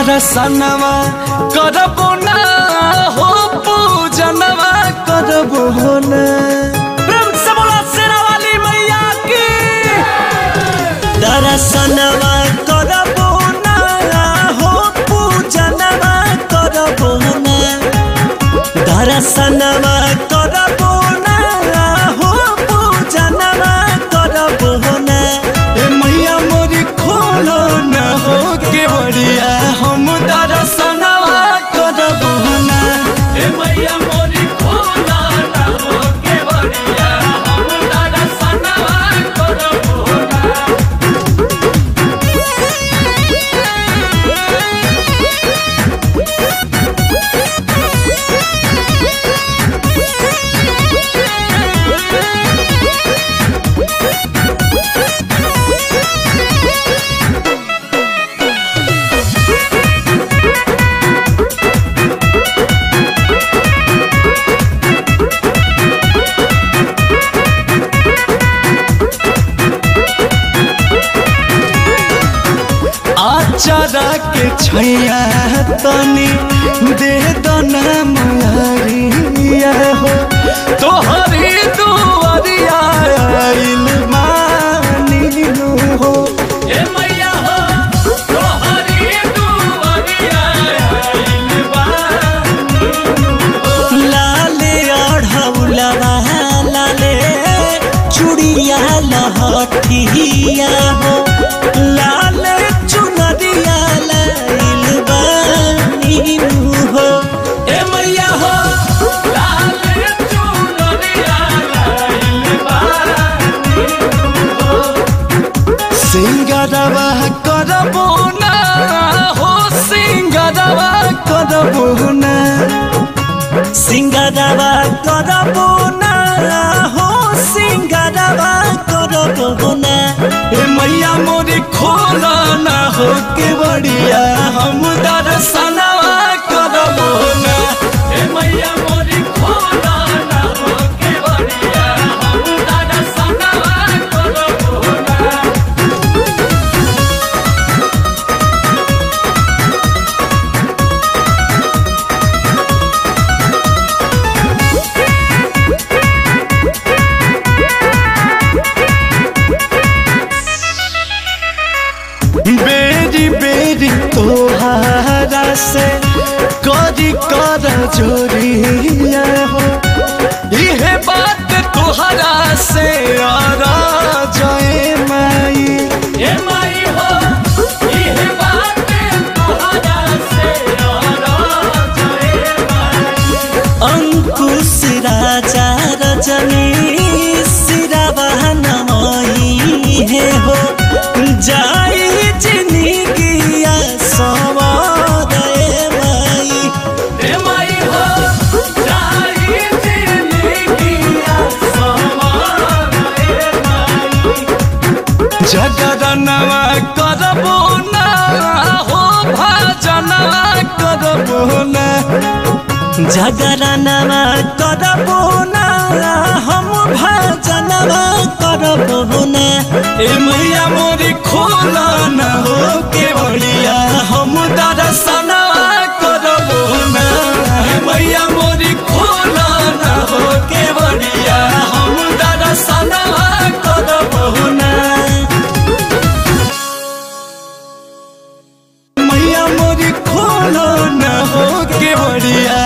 दर्शनवा करबो ना हो पूजनवा करबो ना। प्रेम से बोला शेरा वाली मैया की। दर्शनवा करबो ना हो पूजनवा करबो ना। दर्शनवा करबो ना हो पूजनवा करबो ना। ए मैया मोरी खोलो ना हो के बढ़िया हम दर्शनवा करबो ना। ए मैया मोरी खोलो ना हो के बढ़िया हम दर्शनवा करबो ना। आचारा के छैया तनी दे दना मारिया हो। तोहरी दुआरिया आइल मानी हो। ए मैया हो तोहरी दुआरिया आइल मानी हो। लाले अढ़ौलवा लाले चूड़िया लहठिया हो। लाले चुनरिया लाइल बानी हो। ए मैया हो लाले चुनरिया लाइल बानी हो। सिंगारवा करबो ना हो सिंगारवा करबो ना। सिंगारवा करबो ना हो सिंगारवा करबो ना। ए मैया मोरी खोलो ना हो के बढ़िया हम दर्शनवा करबो ना। ए मैया मोरी खोलो ना हो के बढ़िया हम दर्शनवा करबो ना। बेरी बेरी तोहारा से करी कर जोरिया हो। इहे बात तोहरा से आरा जाए माई। ए माई हो इहे बात तोहरा से आरा जाए माई। अंकुश राजा रजनी सिरावा नमई है हो। जाई जिंदगिया सवार ए माई। ए माई हो जाई जिंदगिया सवार ए माई। जगरनवा करबो ना हो भजनवा करबो ना। जगरनवा करबो ना हम भजनवा करबो ना। ए मैया मोरी खोलो ना हो के बढ़िया हम दर्शनवा करबो ना। ए मैया मोरी खोलो ना हो के बढ़िया हम दर्शनवा करबो ना। मैया मोरी खोलो ना हो के बढ़िया